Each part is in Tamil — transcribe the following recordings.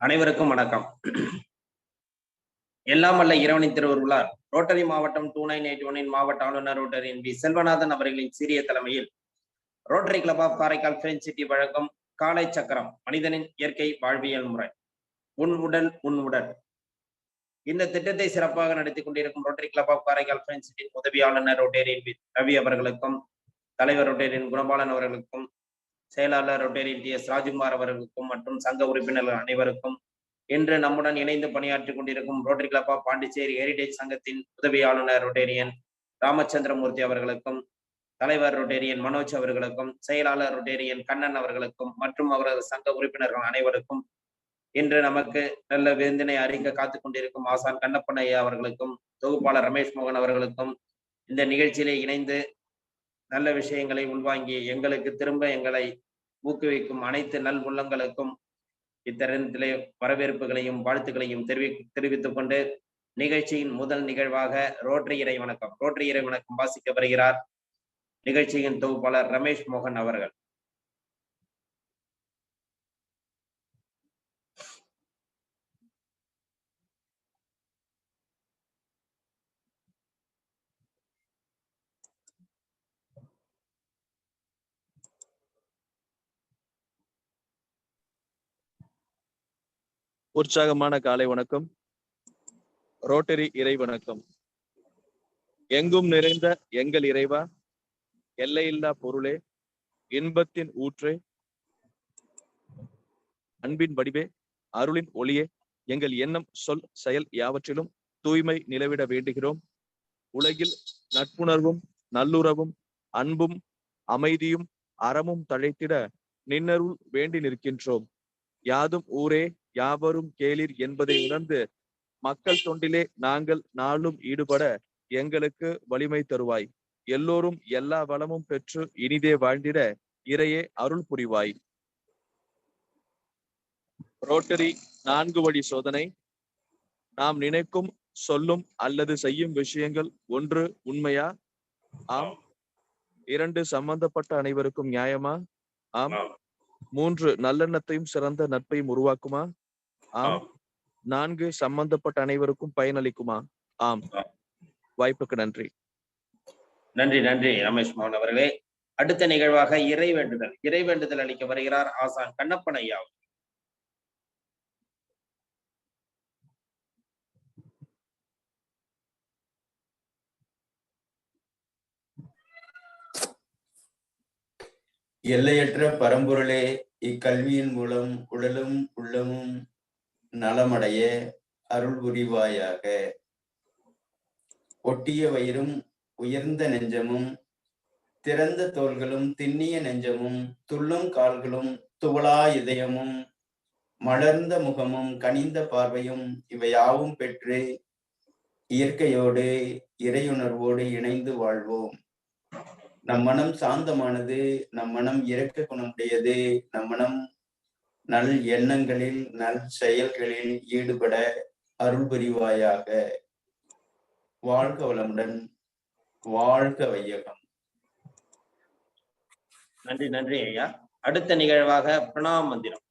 அனைவருக்கும் வணக்கம். எல்லாம் வல்ல இறைவனின் திருவருளால் ரோட்டரி மாவட்டம் 2981 மாவட்ட ஆளுநர் ரோட்டரி என்பி செல்வநாதன் அவர்களின் சீரிய தலைமையில் Rotary Club of Karaikal French City வழங்கும் காலை சக்கரம் மனிதனின் இயற்கை வாழ்வியல் முறை உன் உடல் உன் உடல். இந்த திட்டத்தை சிறப்பாக நடத்தி கொண்டிருக்கும் Rotary Club of Karaikal French City உதவி ஆளுநர் ரோட்டரி என்பி ரவி அவர்களுக்கும், தலைவர் ரோட்டரியின் குணபாலன் அவர்களுக்கும், செயலாளர் ரோட்டரி டி.எஸ். ராஜ்குமார் அவர்களுக்கும் மற்றும் சங்க உறுப்பினர்கள் அனைவருக்கும், இன்று நம்முடன் இணைந்து பணியாற்றிக் கொண்டிருக்கும் Rotary Club of Pondicherry Heritage சங்கத்தின் உதவி ஆளுநர் ரோட்டேரியன் ராமச்சந்திரமூர்த்தி அவர்களுக்கும், தலைவர் ரோட்டேரியன் மனோஜ் அவர்களுக்கும், செயலாளர் ரோட்டேரியன் கண்ணன் அவர்களுக்கும் மற்றும் அவரது சங்க உறுப்பினர்கள் அனைவருக்கும், இன்று நமக்கு நல்ல விருந்தினை அறிக்க காத்துக் கொண்டிருக்கும் ஆசான் கண்ணப்பன் ஐயா அவர்களுக்கும், தொகுப்பாளர் ரமேஷ் மோகன் அவர்களுக்கும், இந்த நிகழ்ச்சியிலே இணைந்து நல்ல விஷயங்களை உள்வாங்கி எங்களை ஊக்குவிக்கும் அனைத்து நல் உள்ளங்களுக்கும் இத்தருணத்திலே வரவேற்புகளையும் வாழ்த்துக்களையும் தெரிவித்துக் கொண்டு நிகழ்ச்சியின் முதல் நிகழ்வாக ரோட்டரி இறை வணக்கம் வாசிக்க வருகிறார் நிகழ்ச்சியின் தொகுப்பாளர் ரமேஷ் மோகன் அவர்கள். உற்சாகமான காலை வணக்கம். ரோட்டரி இறை வணக்கம். எங்கும் நிறைந்த எங்கள் இறைவா, எல்லையில்லா பொருளே, இன்பத்தின் ஊற்றே, அன்பின் வடிவே, அருளின் ஒளியே, எங்கள் எண்ணம் சொல் செயல் யாவற்றிலும் தூய்மை நிலவிட வேண்டுகிறோம். உலகில் நட்புணர்வும் நல்லுறவும் அன்பும் அமைதியும் அறமும் தழைத்திட நின்னருள் வேண்டி நிற்கின்றோம். யாதும் ஊரே யாவரும் கேளீர் என்பதை உணர்ந்து மக்கள் தொண்டிலே நாங்கள் நாளும் ஈடுபட எங்களுக்கு வலிமை தருவாய். எல்லோரும் எல்லா வளமும் பெற்று இனிதே வாழ்ந்திட இறையே அருள் புரிவாய். ரோட்டரி 4 வழி சோதனை. நாம் நினைக்கும் சொல்லும் அல்லது செய்யும் விஷயங்கள் 1 உண்மையா? ஆம். 2 சம்பந்தப்பட்ட அனைவருக்கும் நியாயமா? ஆம். 3 நல்லெண்ணத்தையும் சிறந்த நட்பையும் உருவாக்குமா? ஆம். 4 சம்பந்தப்பட்ட அனைவருக்கும் பயனளிக்குமா? ஆம். வாய்ப்புக்கு நன்றி. நன்றி ரமேஷ் மோகன் அவர்களே. அடுத்த நிகழ்வாக இறைவேண்டுதல் அளிக்க வருகிறார் ஆசான் கண்ணப்பன் ஐயா. எல்லையற்ற பரம்பொருளே, இக்கல்வியின் மூலம் உடலும் உள்ளமும் நலமடைய அருள் புரிவாயாக. ஒட்டிய வயிறும் உயர்ந்த நெஞ்சமும் திறந்த தோள்களும் திண்ணிய நெஞ்சமும் துள்ளும் கால்களும் துவளா இதயமும் மலர்ந்த முகமும் கனிந்த பார்வையும் இவையாவும் பெற்று இயற்கையோடு இறையுணர்வோடு இணைந்து வாழ்வோம். நம் மனம் சாந்தமானது, நம் மனம் இரக்க குணமுடையது, நம் மனம் நல் எண்ணங்களில் நல் செயல்களில் ஈடுபட அருள் புரிவாயாக. வாழ்க வளமுடன், வாழ்க வையகம். நன்றி ஐயா. அடுத்த நிகழ்வாக பிரணாம மந்திரம்.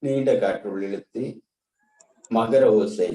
நீண்ட காற்றுள் இழுத்து மகர ஓசை.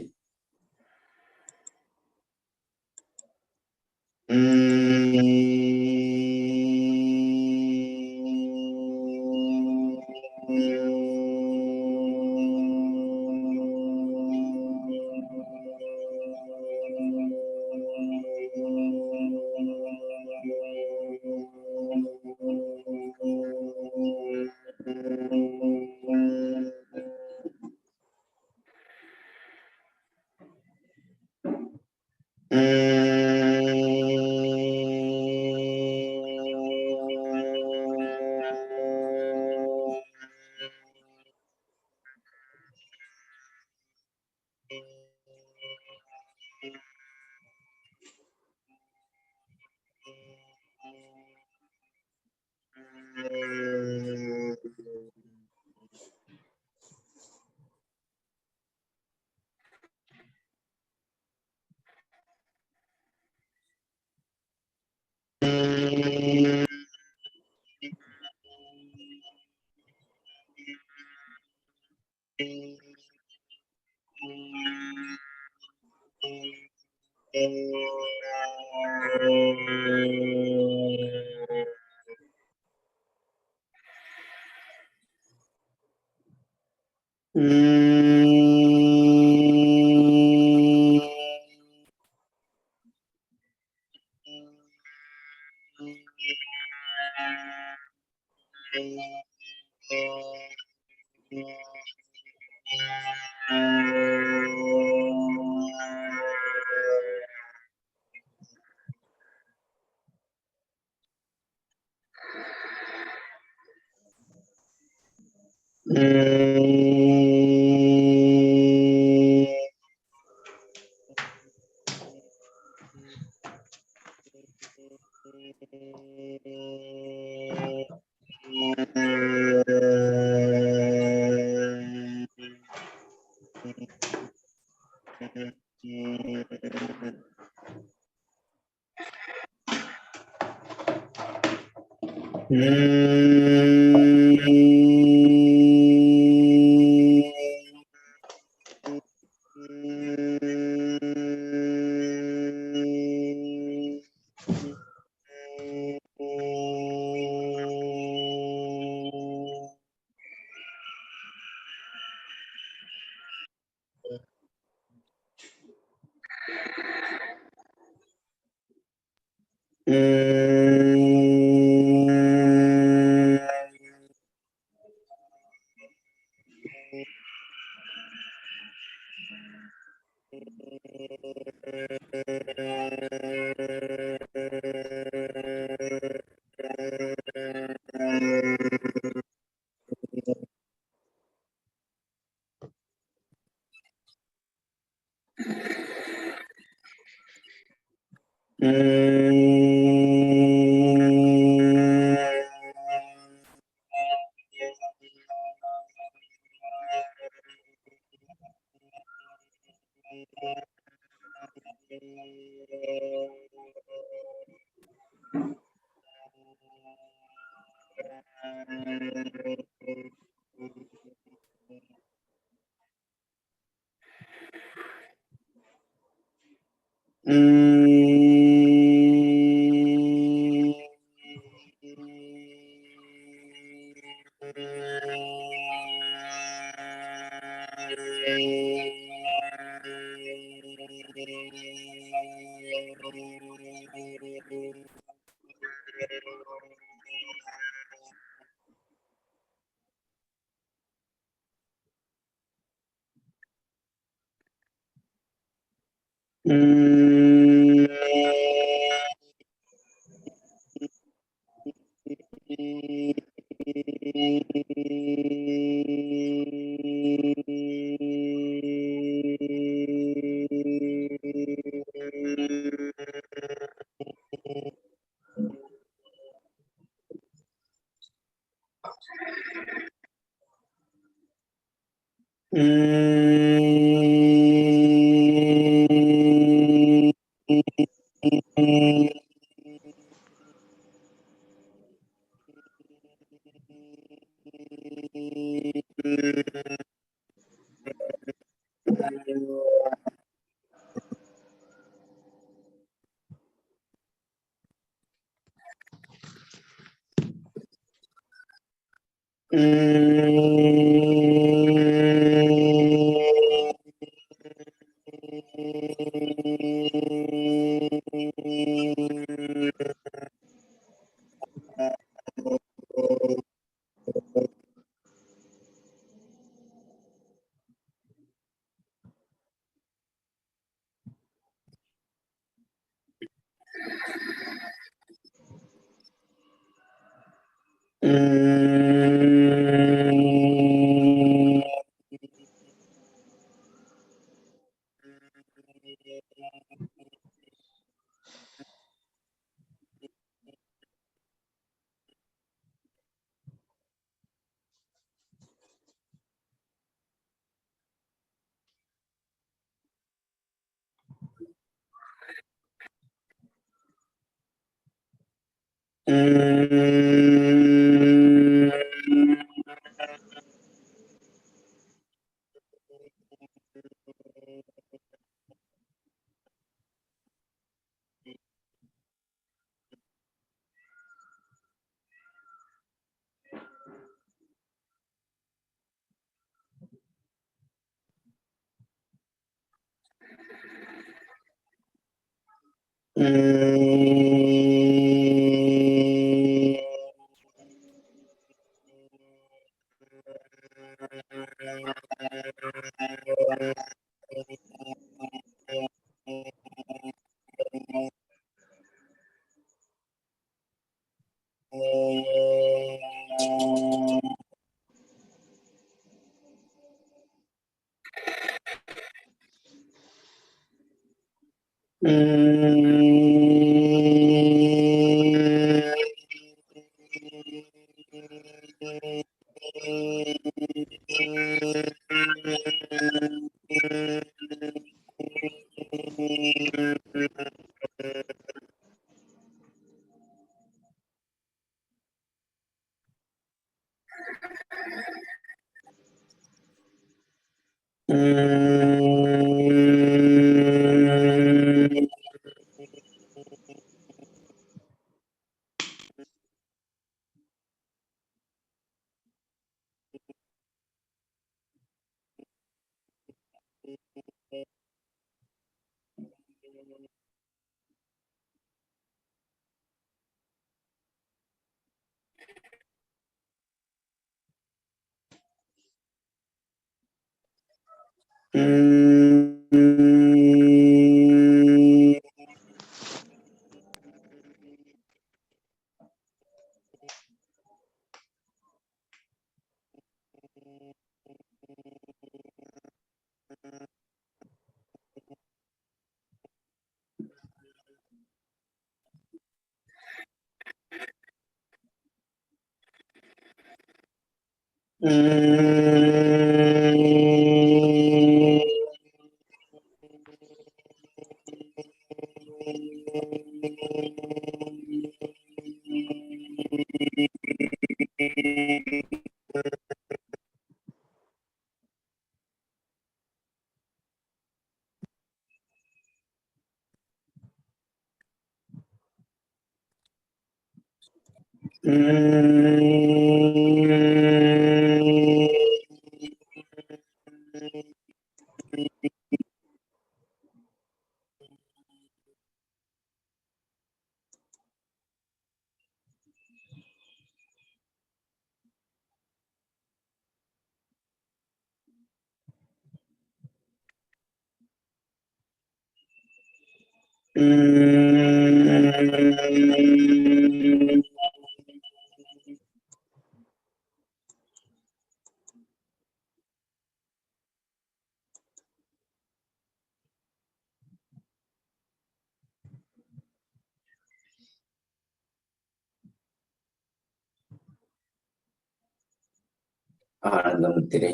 ஆனந்த முத்திரை,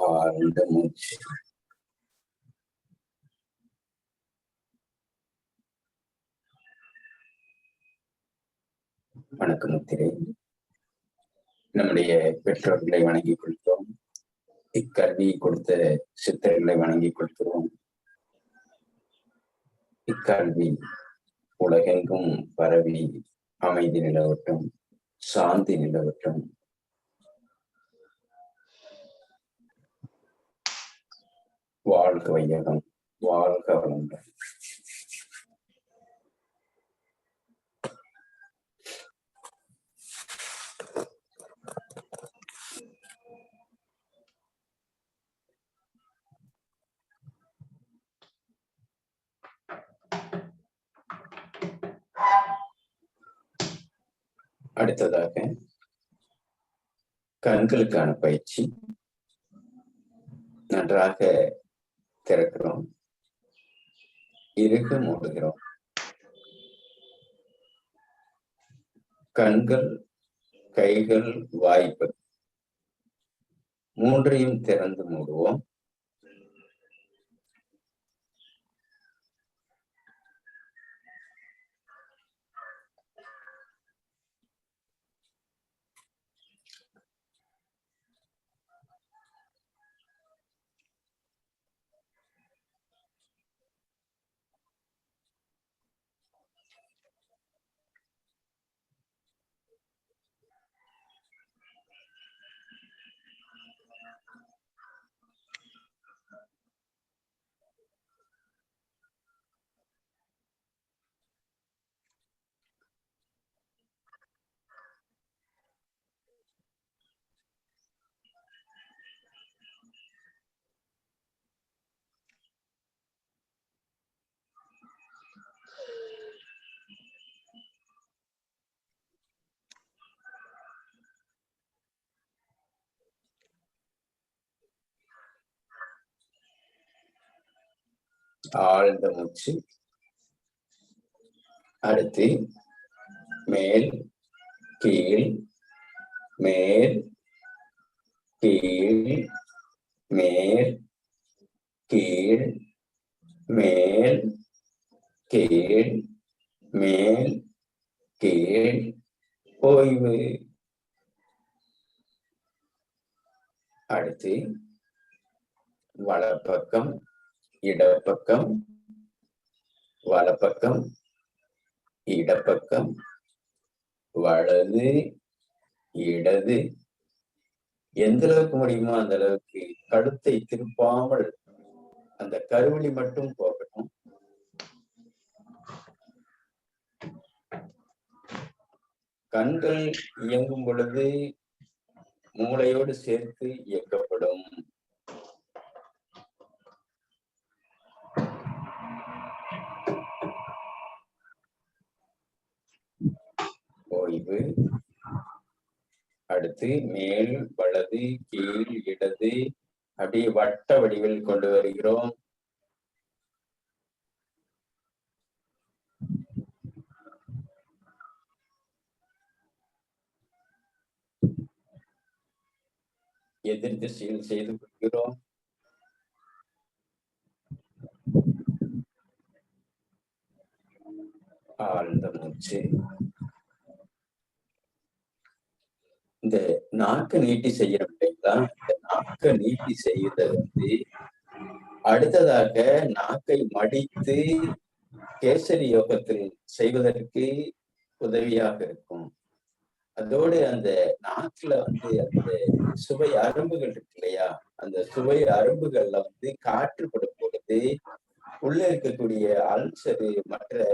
ஆழ்ந்த மூச்சு. வணக்க முத்திரை. நம்முடைய பெற்றோர்களை வணங்கிக் கொள்கிறோம். இக்கல்வி கொடுத்த சித்தர்களை வணங்கிக் கொள்கிறோம். இக்கல்வி உலகெங்கும் பரவி அமைதி நிலவட்டும், சாந்தி நிலவட்டும். வாழ்க வையகம், வாழ்க வளங்கள். அடுத்ததாக கண்களுக்கான பயிற்சி. நன்றாக திறக்கிறோம், இறுக மூடுகிறோம். கண்கள், கைகள், வாய்ப்பு மூன்றையும் திறந்து மூடுவோம். ஆழ்ந்த மூச்சு. அடுத்து மேல் கீழ் மேல் கீழ் மேல் கீழ் மேல் கீழ் மேல் கீழ். ஓய்வு. அடுத்து வலப்பக்கம் இடப்பக்கம் வலப்பக்கம் இடப்பக்கம் வலது இடது. எந்த அளவுக்கு முடியுமோ அந்த அளவுக்கு கழுத்தை திருப்பாமல் அந்த கருவழி மட்டும் போகட்டும். கண்கள் இயங்கும் பொழுது மூளையோடு சேர்த்து இயக்கப்படும். ஓய்வு. அடுத்து மேல் வலது கீழ் இடது அப்படியே வட்ட வடிவில் கொண்டு வருகிறோம். எதிர் திசையில் செய்து கொள்கிறோம். ஆழ்ந்த மூச்சு. இந்த நாக்க நீட்டி செய்யறோம் இல்லைங்களா? இந்த நாக்க நீட்டி செய்யறது அடுத்ததாக நாக்கை மடித்து கேசரி யோகத்தில் செய்வதற்கு உதவியாக இருக்கும். அதோடு அந்த நாக்குல அந்த சுவை அரும்புகள் இருக்கு இல்லையா? அந்த சுவை அரும்புகள்ல காற்று படும் பொழுது உள்ள இருக்கக்கூடிய அல்சரு மற்ற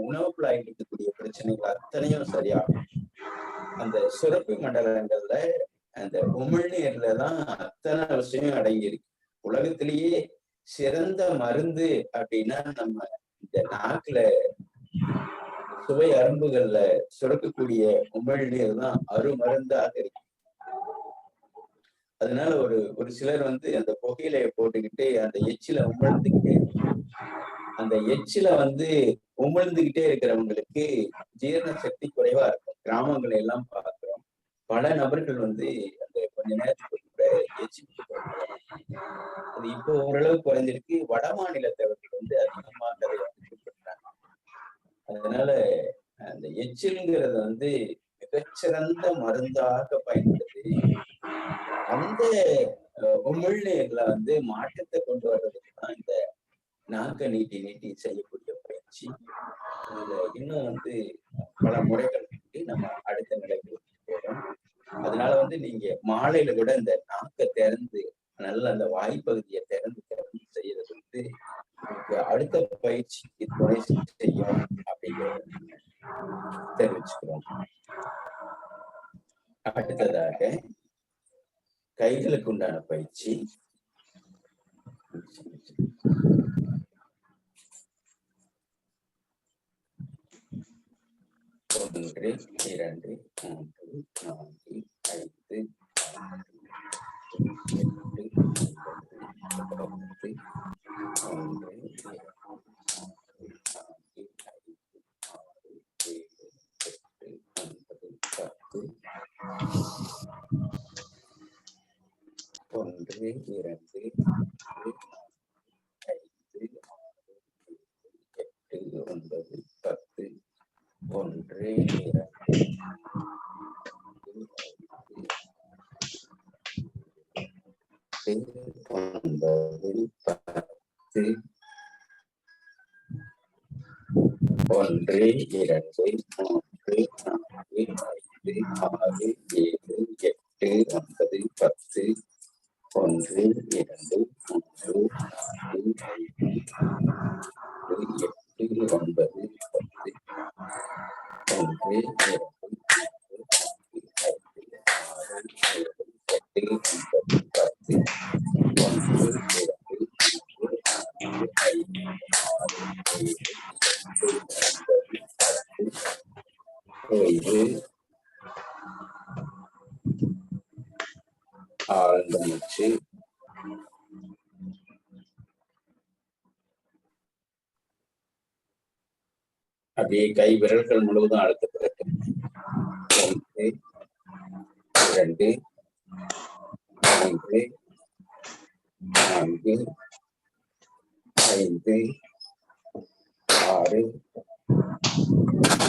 உணவு குழாயில் இருக்கக்கூடிய பிரச்சனைகள் அத்தனையும் சரியாகும். அந்த சுரப்பி மண்டலங்கள்ல அந்த உமிழ்நீர்லதான் அத்தனை விஷயம் அடங்கி இருக்கு. உலகத்திலேயே சிறந்த மருந்து அப்படின்னா நம்ம இந்த நாக்குல சுவை அரும்புகள்ல சுரக்கக்கூடிய உமிழ்நீர் தான் அருமருந்தாக இருக்கு. அதனால ஒரு சிலர் அந்த புகையிலைய போட்டுக்கிட்டு அந்த எச்சில உமிழ்ந்துகிட்டே அந்த எச்சில உமிழ்ந்துகிட்டே இருக்கிறவங்களுக்கு ஜீரண சக்தி குறைவா இருக்கும். கிராமங்களை எல்லாம் பார்க்கிறோம். பல நபர்கள் அந்த கொஞ்ச நேரத்துக்கு கூட எச்சில் அது இப்போ ஓரளவு குறைஞ்சிருக்கு. வட மாநிலத்தவர்கள் அதிகமாக அதை பின்பற்றாங்க. அதனால அந்த எச்சில்ங்கிறது மிகச்சிறந்த மருந்தாக பயன்படுது. அந்த உமிழ்நீர்ல மாற்றத்தை கொண்டு வர்றதுக்கு தான் இந்த நாக்க நீட்டி நீட்டி செய்யக்கூடிய பயிற்சி. இதுல இன்னும் பல முறைகள் நம்ம அடுத்த நிலைக்கு போறோம். அதனால நீங்க மாலையில கூட இந்த நாக்க திறந்து நல்ல அந்த வாய்ப்பகுதியை திறந்து செய்யறது அடுத்த பயிற்சிக்கு துணை செய்யும் அப்படிங்கிறத தெரிவிச்சுக்கிறோம். அடுத்ததாக கைகளுக்கு உண்டான பயிற்சி. 1 2 3 4 5 ஆழ்ந்த மூச்சு. அப்படியே கை விரல்கள் முழுவதும் அழுத்த பிறகு 1 2 3 4 5 6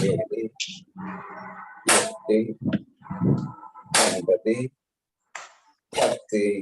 7 8 9 10.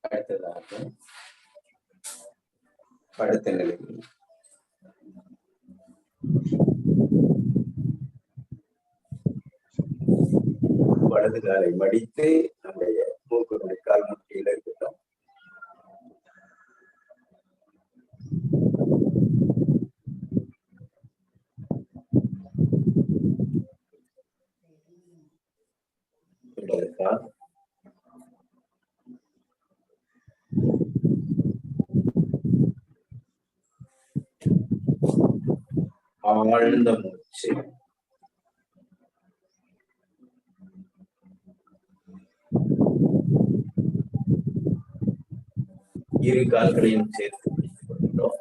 அடுத்ததாக படுத்த நிலையில் வலது காலை மடித்து நம்முடைய மூக்கு கால் முட்டியில் இருக்கட்டும். இடது கால் ஆழ்ந்த மூச்சு. இரு கால்களையும் சேர்த்து பிடித்துக் கொள்கிறோம்.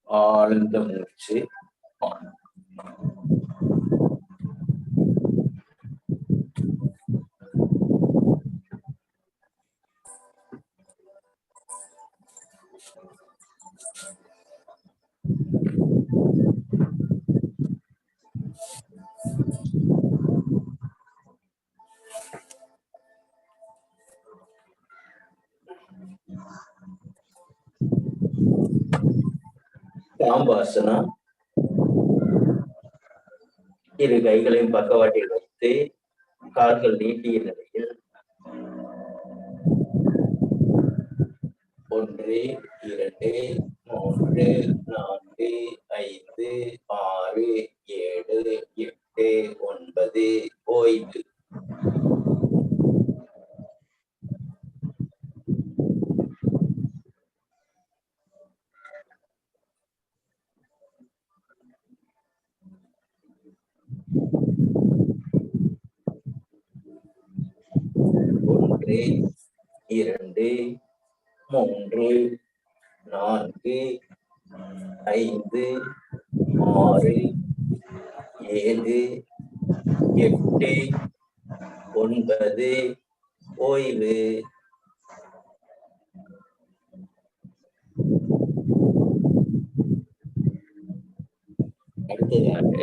ஆழ்ந்த மூச்சு. பாம்பாசனா. இரு கைகளையும் பக்கவாட்டில் வைத்து கால்கள் நீட்டிய நிலையில் 1 2 3 4 5 6 7 8 9 ஓய்வு. ஒன்று 2 3 4 5 6 7 8 9 ஓய்வு. அடுத்ததாக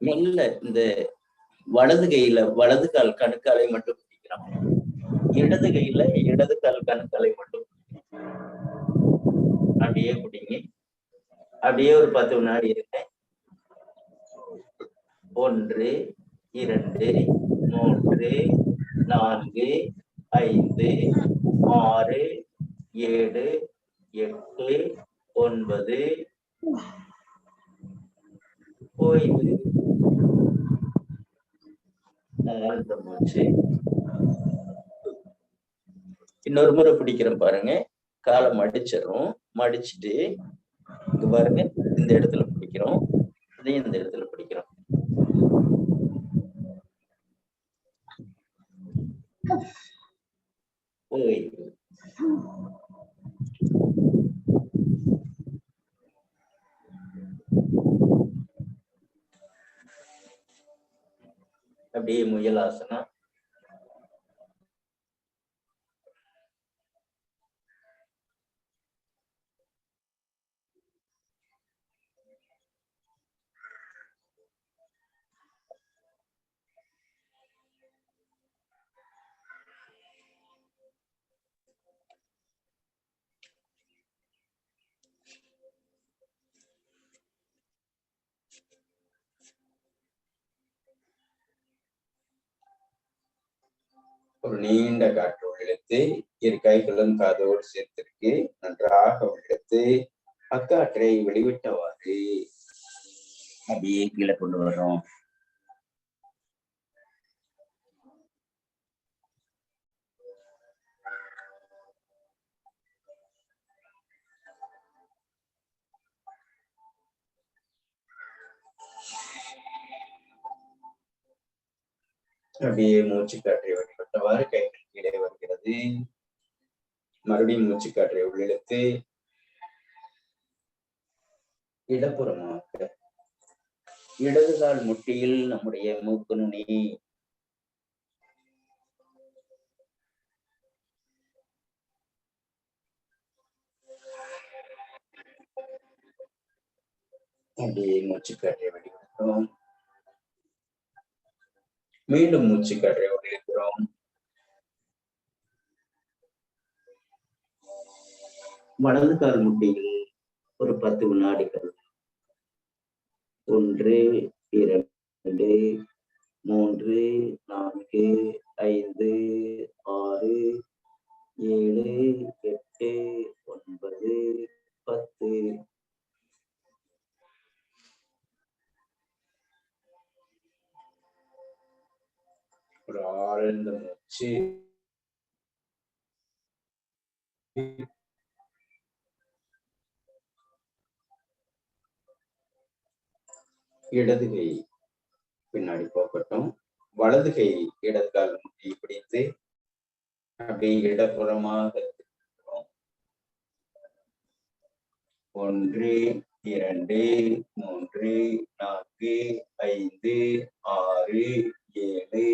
மெல்ல இந்த வலது கையில வலது கால் கணுக்காலை மட்டும் பிடிக்கிறோம். இடது கையில இடது கால் கணுக்காலை மட்டும் அப்படியே பிடிங்க. அப்படியே ஒரு 10 வினாடி இருக்கேன். 1 2 3 4 5 6 7 8 9 ஓய்வு. ஆழ்ந்த மூச்சு. இன்னொரு முறை பிடிக்கிறேன் பாருங்க. காலை மடிச்சிடும். மடிச்சுட்டு இங்க பாருங்க, இந்த இடத்துல பிடிக்கிறோம், இதையும் இந்த இடத்துல பிடிக்கிறோம். ஓய்வு. அப்படியே முயலாசனம். ஒரு நீண்ட காற்று இழுத்து இரு கைகளும் காதோடு சேர்த்திருக்கு. நன்றாக இழுத்து அக்காற்றை வெளிவிட்டவாறு அப்படியே கீழே கொண்டு வர்றோம். அப்படியே மூச்சு காற்றை வெளிவிட்டவாறு கைகள் கீழே வருகிறது. மறுபடியும் மூச்சு காற்றை உள்ளிழுத்து இடப்புறமாக இடதுகால் முட்டியில் நம்முடைய மூக்கு நுனி. அப்படியே மூச்சு காற்றை வெளிவிடுகிறோம். மீண்டும் மூச்சு காற்றை உள்ளிழுக்கிறோம். வலது கால் முட்டியில் ஒரு 10 வினாடிகள். 1 2 3 4 5 6 7 8 9 10. ஒரு ஆழ்ந்த மூச்சு. இடது கை பின்னாடி போகட்டும். வலது கை இடது கால் முட்டி பிடித்து அப்படியே இடப்புறமாக 1 2 3 4 5 6 7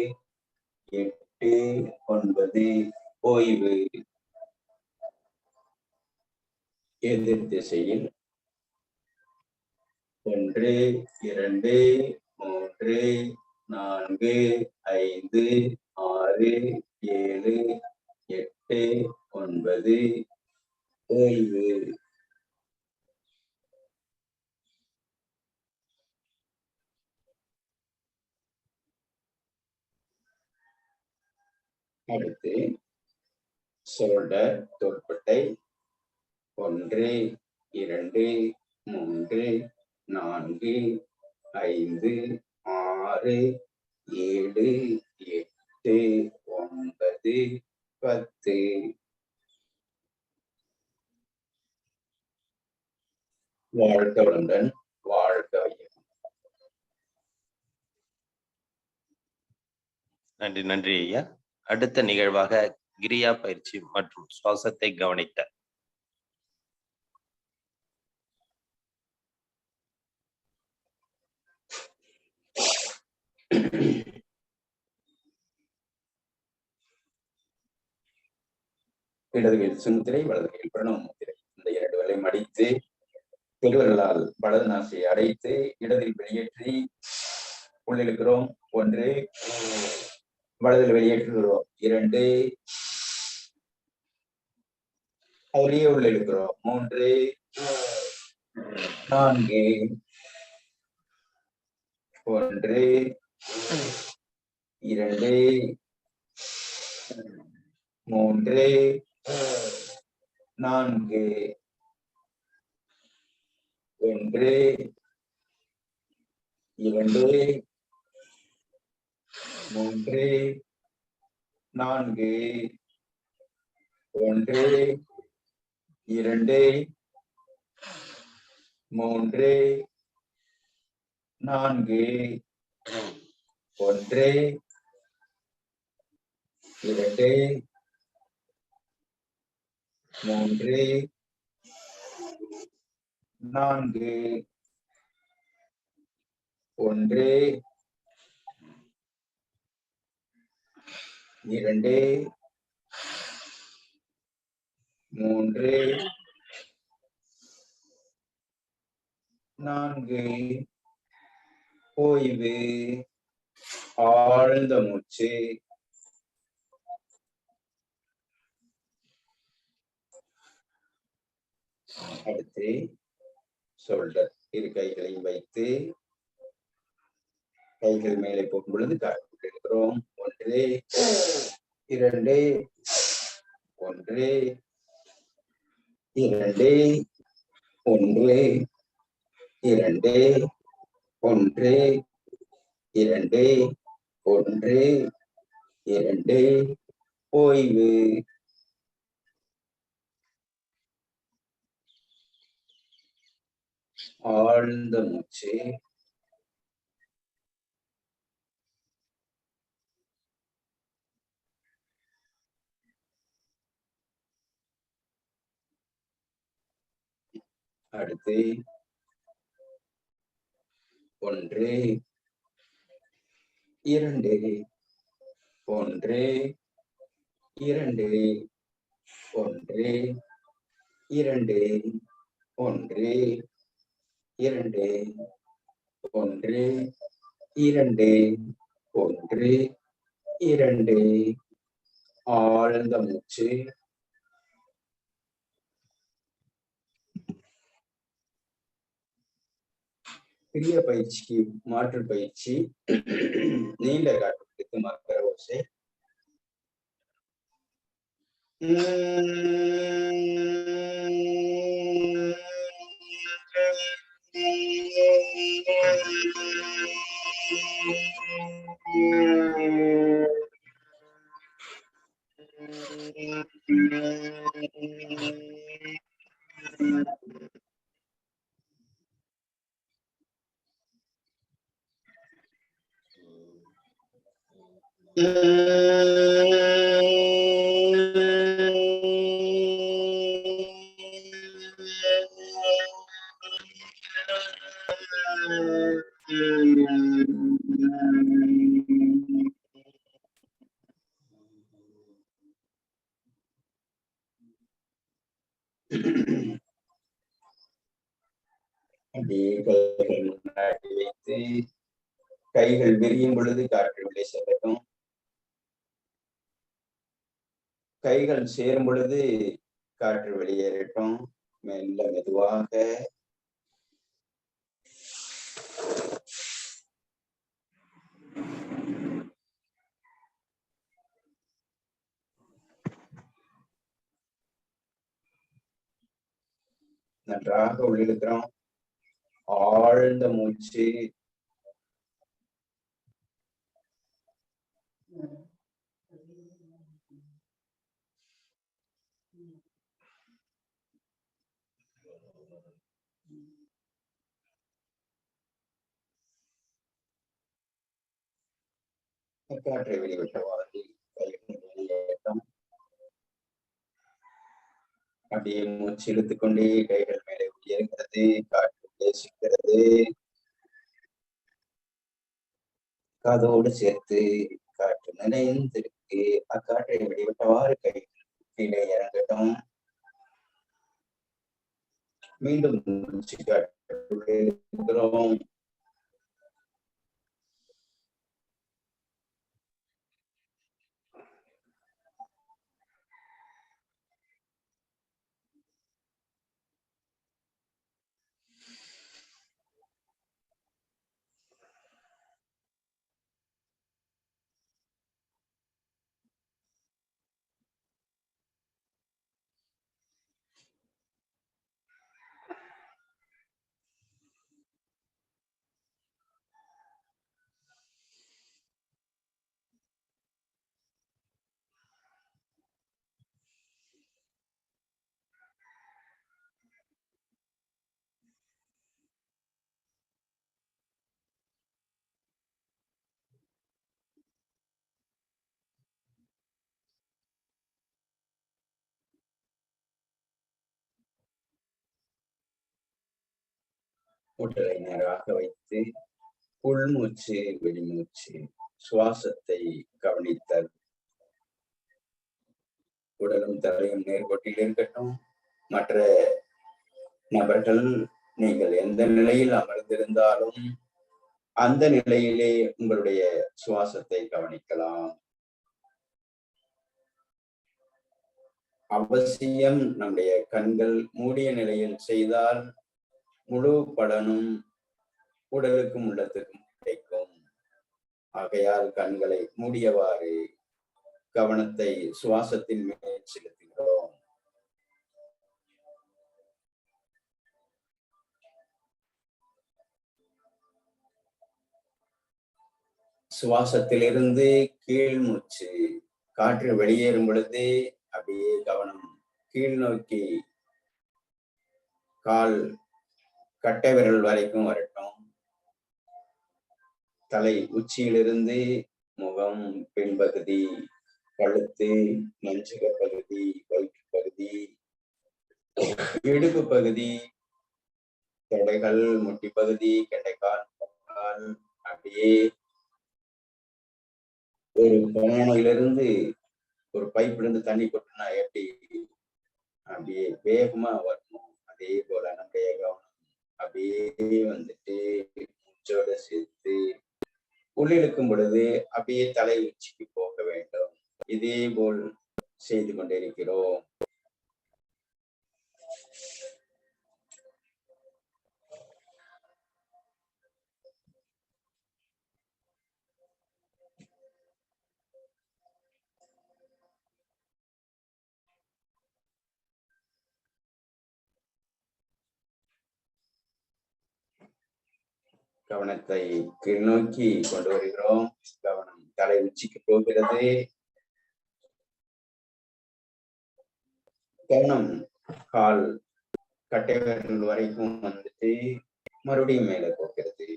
8 9 ஓய்வு. எதிர் திசையில் 1 2 3 4 5 6 7 8 9 ஓய்வு. அடுத்து ஷோல்டர், தோள்பட்டை. 1 2 3 4 5 6 7 8 9 10. வாழ்க வளமுடன். வாழ்க வையகம். நன்றி நன்றி ஐயா. அடுத்த நிகழ்வாக கிரியா பயிற்சி மற்றும் சுவாசத்தை கவனித்த இடதுகையில் சுமுத்திரை, வலதுகையில் பிரணவ முத்திரை. இந்த 2 விரலை மடித்து பெருவிரலால் வலது நாசியை அடைத்து இடதில் வெளியேற்றி உள்ளிழுக்கிறோம். 1 வலதில் வெளியேற்றுகிறோம். 2 அதிலேயே உள்ளிழுக்கிறோம். 3 4 1 2 3 4 1 2 3 4 1 2 3 4 1 2 3 4 1 2 3 4 ஓய்வு. ஆழ்ந்த மூச்சு. அடுத்து ஷோல்டர். இரு கைகளையும் வைத்து கைகள் மேலே போகும் பொழுது காட்டு இருக்கிறோம். 1 2 1 2 1 2 1 2 1 2 ஓய்வு. ஆழ்ந்த மூச்சு. அடுத்து 1 2 1 2 1 2 1 2 1 2 1 2 ஆழ்ந்த மூச்சு. பிரிய பயிற்சிக்கு மாற்று பயிற்சி. நீண்ட காற்றுக்கு மக்கர ஓசை. அப்படியே கைகள் முன்னாடி வைத்து கைகள் விரியும் பொழுது காற்று உள்ளே செல்லட்டும். கைகள் சேரும் பொழுது காற்று வெளியேறட்டும். மெல்ல மெதுவாக நன்றாக உள்ளிழுக்கிறோம். ஆழ்ந்த மூச்சு. காற்றை வெளிவிட்டவாறு கைகள் வெளியேற்றம். அப்படியே மூச்சு இழுத்துக் கொண்டே கைகள் மேலே உயர்கிறது. காற்று பேசுகிறது. காதோடு சேர்த்து காற்று நினைந்திருக்கு. அக்காற்றை வெளிவிட்டவாறு கைகள் கீழே இறங்கட்டும். மீண்டும் மூச்சு காற்று இருக்கிறோம். உடலை நேராக வைத்து உள்மூச்சு வெளிமூச்சு சுவாசத்தை கவனித்தல். உடலும் தலையும் நேர்கோட்டில் இருக்கட்டும். மற்ற நபர்கள் நீங்கள் எந்த நிலையில் அமர்ந்திருந்தாலும் அந்த நிலையிலே உங்களுடைய சுவாசத்தை கவனிக்கலாம். அவசியம் நம்முடைய கண்கள் மூடிய நிலையில் செய்தால் முழு பலனும் உடலுக்கும் உள்ளத்துக்கும் கிடைக்கும். ஆகையால் கண்களை மூடியவாறு கவனத்தை சுவாசத்தின் மேல் செலுத்துகிறோம். சுவாசத்திலிருந்து கீழ் மூச்சு காற்று வெளியேறும் பொழுது அப்படியே கவனம் கீழ் நோக்கி கால் கட்டை விரல் வரைக்கும் வரட்டும். தலை உச்சியிலிருந்து முகம், பின்பகுதி, கழுத்து, நெஞ்சக பகுதி, வயிற்று பகுதி, இடுப்பு பகுதி, தொடைகள், முட்டி பகுதி, கெண்டைக்கால், அப்படியே ஒரு பானையிலிருந்து ஒரு பைப்ல இருந்து தண்ணி கொட்டினா எப்படி அப்படியே வேகமா வரணும், அதே போல நம்முடைய கவனம் அப்படியே வந்துட்டு மூச்சோட சேர்த்து உள்ளிழுக்கும் பொழுது அப்படியே தலை உச்சிக்கு போக வேண்டும். இதே போல் செய்து கொண்டிருக்கிறோம். கவனத்தை கீழ் நோக்கி கொண்டு வருகிறோம். கவனம் தலை உச்சிக்கு போகிறது. கவனம் கால் கட்டை விரல் வரைக்கும் வந்துட்டு மறுபடியும் மேல போகிறது.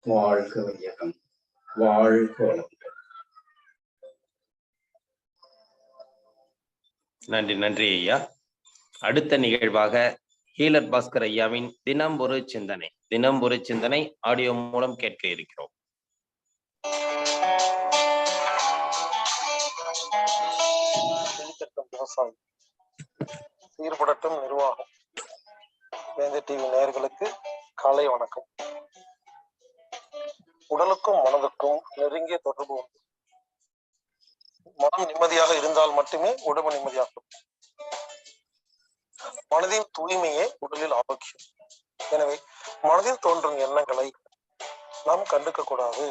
வாழ்க வையகம், வாழ்க வளமுடன். நன்றி நன்றி ஐயா. அடுத்த நிகழ்வாக ஹீலர் பாஸ்கர் ஐயாவின் தினம் ஒரு சிந்தனை, தினம் ஒரு சிந்தனை ஆடியோ மூலம் கேட்க இருக்கிறோம். விவசாயி சீர்படட்டும் நிர்வாகம். வேந்த டிவி நேயர்களுக்கு காலை வணக்கம். உடலுக்கும் மனதுக்கும் நெருங்கிய தொடர்பு உண்டு. மனம் நிம்மதியாக இருந்தால் மட்டுமே உடம்பு நிம்மதியாகும். மனதின் தூய்மையே உடலில் ஆரோக்கியம். எனவே மனதில் தோன்றும் எண்ணங்களை நாம் கண்டுக்க கூடாது.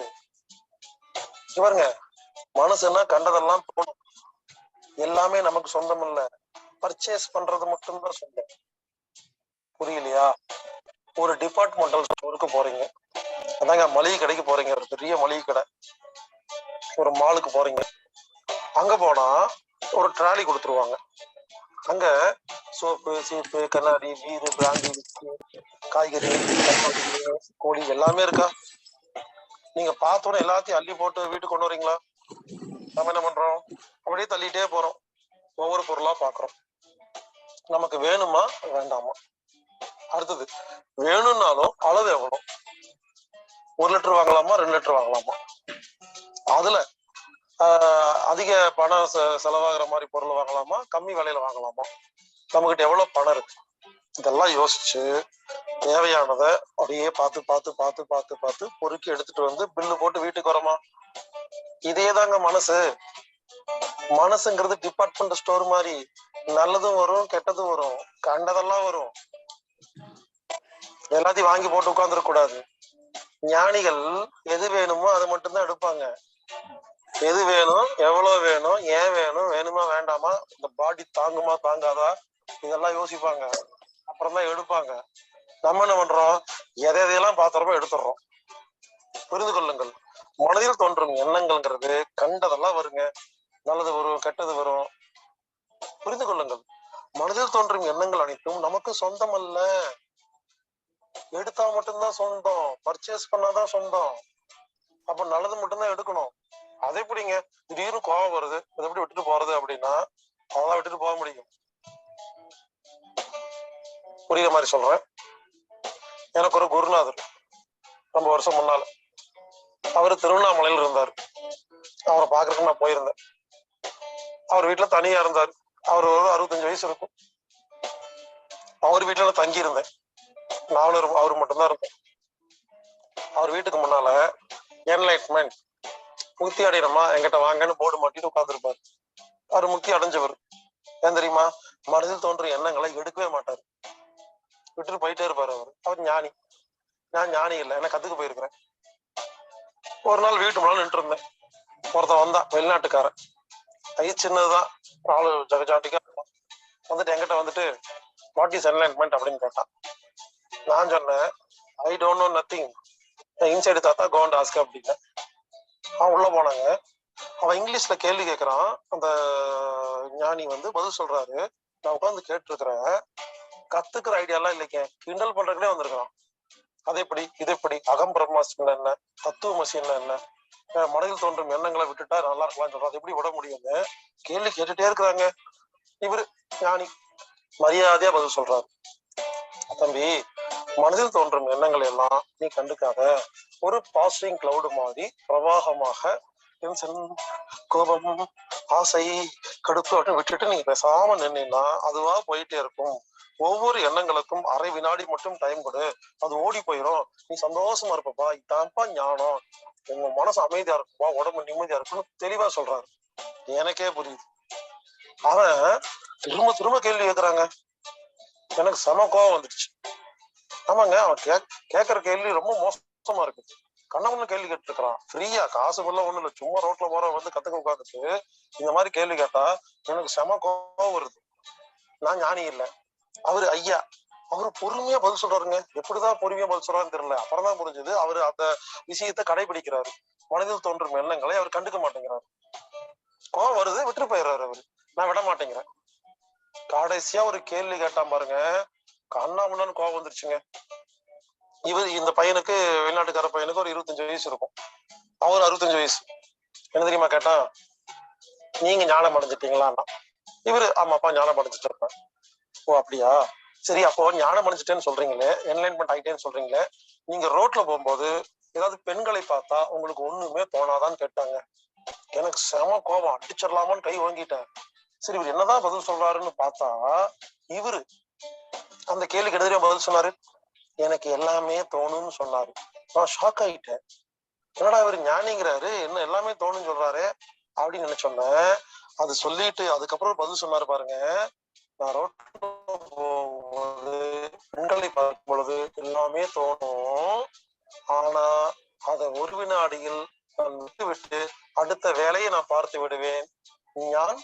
இவருங்க மனசுன்னா கண்டதெல்லாம் தோணும். எல்லாமே நமக்கு சொந்தம் இல்ல, பர்ச்சேஸ் பண்றது மட்டும்தான் சொந்தம். புரியலையா? ஒரு டிபார்ட்மெண்டல் ஸ்டோருக்கு போறீங்க, அதாங்க மளிகை கடைக்கு போறீங்க, ஒரு பெரிய மளிகை கடை, ஒரு மாலுக்கு போறீங்க. அங்க போனா ஒரு ட்ராலி கொடுத்துருவாங்க. அங்க சோப்பு, சீப்பு, கண்ணாடி, பீரு, பிராந்தி, காய்கறி, கோழி எல்லாமே இருக்கா? நீங்க பார்த்தோன்னே எல்லாத்தையும் அள்ளி போட்டு வீட்டுக்கு கொண்டு வரீங்களா? நம்ம என்ன பண்றோம்? அப்படியே தள்ளிட்டே போறோம். ஒவ்வொரு பொருளா பாக்குறோம். நமக்கு வேணுமா வேண்டாமா? அடுத்தது வேணும்னாலும் அளவு எவ்வளவு? 1 லிட்டர் வாங்கலாமா, 2 லிட்டர் வாங்கலாமா? அதுல அதிக பணம் செலவாகிற மாதிரி பொருள் வாங்கலாமா, கம்மி விலையில வாங்கலாமா? நம்மகிட்ட எவ்வளவு பணம் இருக்கு? இதெல்லாம் யோசிச்சு தேவையானதை அப்படியே பார்த்து பார்த்து பார்த்து பார்த்து பார்த்து பொறுக்கி எடுத்துட்டு வந்து பில்லு போட்டு வீட்டுக்கு வரோமா? இதேதாங்க மனசு. மனசுங்கிறது டிபார்ட்மெண்ட் ஸ்டோர் மாதிரி. நல்லதும் வரும், கெட்டதும் வரும், கண்டதெல்லாம் வரும். எல்லாத்தையும் வாங்கி போட்டு உட்கார்ந்துட கூடாது. ஞானிகள் எது வேணுமோ அதை மட்டும்தான் எடுப்பாங்க. எது வேணும், எவ்வளவு வேணும், ஏன் வேணும், வேணுமா வேண்டாமா, இந்த பாடி தாங்குமா தாங்காதா, இதெல்லாம் யோசிப்பாங்க. அப்புறம் தான் எடுப்பாங்க. நம்ம என்ன பண்றோம்? எதையெல்லாம் பாத்திரமோ எடுத்துடுறோம். புரிந்து கொள்ளுங்கள். மனதில் தோன்றும் எண்ணங்கள்ங்கிறது கண்டதெல்லாம் வருங்க. நல்லது வரும், கெட்டது வரும். புரிந்து கொள்ளுங்கள். மனதில் தோன்றும் எண்ணங்கள் அனைத்தும் நமக்கு சொந்தம் அல்ல. எடுத்தா மட்டும்தான் சொந்தம், பர்ச்சேஸ் பண்ணாதான் சொந்தம். அப்ப நல்லது மட்டும்தான் எடுக்கணும். அதை எப்படிங்க திடீர்னு கோபம் வருது, அதை எப்படி விட்டுட்டு போறது அப்படின்னா அதெல்லாம் விட்டுட்டு போக முடியும்? புரியுற மாதிரி சொல்றேன். எனக்கு ஒரு குருநாதர் ரொம்ப வருஷம் முன்னால, அவரு திருவண்ணாமலையில இருந்தாரு. அவரை பாக்குறதுக்கு நான் போயிருந்தேன். அவர் வீட்டுல தனியா இருந்தாரு. அவர் ஒரு 65 வயசு இருக்கும். அவர் வீட்டுல நான் தங்கி இருந்தேன். நானும் அவரு மட்டும்தான் இருந்தேன். அவர் வீட்டுக்கு முன்னால என்லைட்மெண்ட், முக்தி அடையணுமா என்கிட்ட வாங்கன்னு போர்டு மாட்டிட்டு உட்கார்ந்துருப்பாரு. அவர் முக்தி அடைஞ்சவர். ஏன் தெரியுமா? மனதில் தோன்றும் எண்ணங்களை எடுக்கவே மாட்டாரு, விட்டுட்டு போயிட்டே இருப்பாரு. அவர் ஞானி. நான் ஞானி இல்லை, என்ன கத்துக்க போயிருக்கிறேன். ஒரு நாள் வீட்டு முன்னால நின்று இருந்தேன். ஒருத்தன் வந்தான், வெளிநாட்டுக்காரன். கை சின்னதுதான், ஆளு ஜகஜாட்டிக்கா வந்துட்டு என்கிட்ட வந்துட்டு வாட் இஸ் என்லைட்மெண்ட் அப்படின்னு கேட்டான். நான் சொன்னேன், I don't know nothing, inside தாத்தா கோ அண்ட் ஆஸ்க் அப்படின்னு. அவன் உள்ள போனாங்க. அவன் இங்கிலீஷ்ல கேள்வி கேட்கறான். அந்த ஞானி வந்து பதில் சொல்றாரு. நான் உட்காந்து கேட்டு இருக்கிறேன். கத்துக்கிற ஐடியாலாம் இல்லைங்க, கிண்டல் பண்றதுக்குனே வந்திருக்கான். அது எப்படி, இது எப்படி, அகம் பிரம்மாஸ்மின் என்ன, தத்துவ மசின் என்ன, மனதில் தோன்றும் எண்ணங்களை விட்டுட்டா நல்லா இருக்கலாம்னு சொல்றான். அது எப்படி விட முடியும்னு கேள்வி கேட்டுட்டே இருக்கிறாங்க. இவரு ஞானி மரியாதையா பதில் சொல்றாரு. தம்பி, மனதில் தோன்றும் எண்ணங்கள் எல்லாம் நீ கண்டுக்காத. ஒரு பாசிங் கிளவுடு மாதிரி பிரவாகமாக டென்ஷன், கோபம், ஆசை, கடுப்பு அப்படின்னு விட்டுட்டு நீங்க பேசாம நின்னா அதுவா போயிட்டே இருக்கும். ஒவ்வொரு எண்ணங்களுக்கும் அரை வினாடி மட்டும் டைம் கொடு, அது ஓடி போயிடும். நீ சந்தோஷமா இருப்பப்பா. இதான்ப்பா ஞானம். உங்க மனசு அமைதியா இருக்குப்பா, உடம்பு நிம்மதியா இருக்குன்னு தெளிவா சொல்றாரு. எனக்கே புரியுது. அவன் திரும்ப திரும்ப கேள்வி கேட்கறாங்க. எனக்கு செம கோவம் வந்துடுச்சு. ஆமாங்க, அவன் கேட்கற கேள்வி ரொம்ப மோசமா இருக்கு. கண்ணமுன்னு கேள்வி கேட்டு இருக்கிறான். ஃப்ரீயா, காசுக்குள்ள ஒண்ணு இல்ல, சும்மா ரோட்ல போற வந்து கத்துக்க உட்காந்துட்டு இந்த மாதிரி கேள்வி கேட்டா எனக்கு செம கோவம் வருது. நான் ஞானி இல்லை, அவரு ஐயா. அவரு பொறுமையா பதில் சொல்றாருங்க. எப்படிதான் பொறுமையா பதில் சொல்றாருன்னு தெரியல. அப்புறம் தான் புரிஞ்சது அவரு அந்த விஷயத்தை கடைபிடிக்கிறாரு. மனதில் தோன்றும் எண்ணங்களை அவர் கண்டுக்க மாட்டேங்கிறாரு. கோவம் வருது, விட்டு போயிடுறாரு அவரு. நான் விட மாட்டேங்கிறேன். கடைசியா ஒரு கேள்வி கேட்டான் பாருங்க, கண்ணா முன்னான்னு கோவம் வந்துருச்சுங்க. இந்த பையனுக்கு, வெளிநாட்டுக்கார பையனுக்கு ஒரு 25 வயசு இருக்கும். அவர் 65 வயசு. என்ன தெரியுமா கேட்டா, நீங்க ஞானம் அடைஞ்சிட்டீங்களான்னா, இவரு ஆமாப்பா ஞானம் அடைஞ்சிட்டு இருப்பேன். ஓ அப்படியா, சரி. அப்போ ஞானம் அடைஞ்சிட்டேன்னு சொல்றீங்களே, என்லைன்மெண்ட் ஆயிட்டேன்னு சொல்றீங்களே, நீங்க ரோட்ல போகும்போது ஏதாவது பெண்களை பார்த்தா உங்களுக்கு ஒண்ணுமே தோணாதான்னு கேட்டாங்க. எனக்கு செம கோபம், அடிச்சிடலாமான்னு கை வாங்கிட்டேன். சரி, இவர் என்னதான் பதில் சொல்றாருன்னு பார்த்தா, இவரு அந்த கேள்விக்கு எதிரே பதில் சொன்னாரு, எனக்கு எல்லாமே தோணும்னு சொன்னாரு. நான் ஷாக் ஆகிட்டேன். என்னடா இவர் ஞானிங்கிறாரு, என்ன எல்லாமே தோணுன்னு சொல்றாரு அப்படின்னு நினைச்சோன்னேன். அது சொல்லிட்டு அதுக்கப்புறம் பதில் சொன்னாரு பாருங்க, நான் ரோட்ல போகும்போது பெண்களை பார்க்கும் பொழுது எல்லாமே தோணும், ஆனா அதை ஒரு வினாடியில் நான் விட்டு அடுத்த வேலையை நான் பார்த்து விடுவேன். ஞான்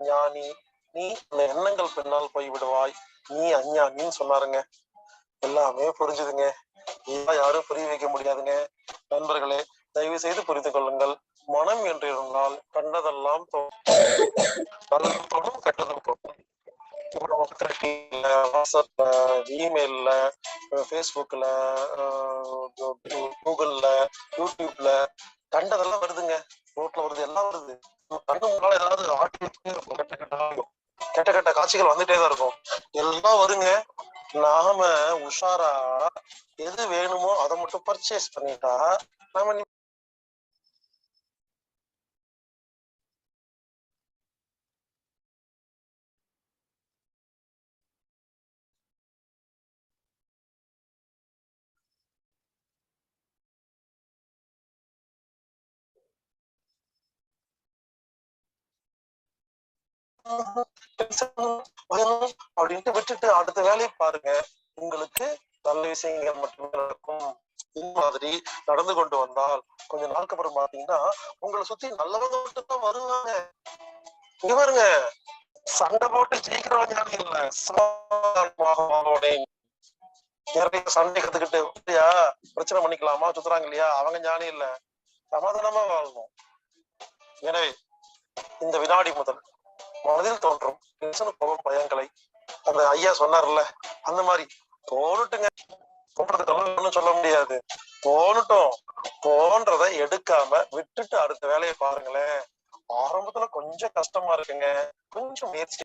ஞானி, நீ அந்த எண்ணங்கள் பின்னால் போய் விடுவாய், நீ அஞ்ஞானின்னு சொன்னாருங்க. எல்லாமே புரிஞ்சுதுங்க. யாரும் புரிய வைக்க முடியாதுங்க. நண்பர்களே, தயவு செய்து புரிந்து கொள்ளுங்கள். மனம் என்று இருந்தால் கண்டதெல்லாம் தோணும், கெட்டதும் தோணும். வாட்ஸ்அப்ல, இமெயில்ல, ஃபேஸ்புக்ல, கூகுள்ல, யூடியூப்ல கண்டதெல்லாம் வருதுங்க. ரோட்ல வருது, எல்லாம் வருது. கண்ணு முன்னால ஏதாவது கெட்ட கெட்ட காட்சிகள் வந்துட்டே தான் இருக்கும். எல்லாம் வருங்க. நாம உஷாரா எது வேணுமோ அதை மட்டும் பர்ச்சேஸ் பண்ணிட்டா நாம அப்படின்ட்டு விட்டுட்டு அடுத்த வேலையை பாருங்க. உங்களுக்கு நல்ல விஷயங்கள் மட்டுமே நடக்கும். இந்த மாதிரி நடந்து கொண்டு வந்தால் கொஞ்ச நாளுக்கு அப்புறம் பாத்தீங்கன்னா உங்களை சுத்தி நல்லவங்க மட்டும்தான் வருவாங்க. இவருங்க சண்டை போட்டு ஜெயிக்கிறவங்க இல்ல, நிறைய சண்டை கத்துக்கிட்டு பிரச்சனை பண்ணிக்கலாமா சுத்துறாங்க இல்லையா, அவங்க ஞானி இல்ல, சமாதானமா வாழணும். எனவே இந்த வினாடி முதல் மனதில் தோன்றும் கோபம் பயங்களை அந்த ஐயா சொன்னார்ல, அந்த மாதிரி தோணுட்டுங்க. தோன்றதுக்கு சொல்ல முடியாது, தோணுட்டும். தோன்றதை எடுக்காம விட்டுட்டு அடுத்த வேலையை பாருங்களேன். ஆரம்பத்துல கொஞ்சம் கஷ்டமா இருக்குங்க, கொஞ்சம் முயற்சி.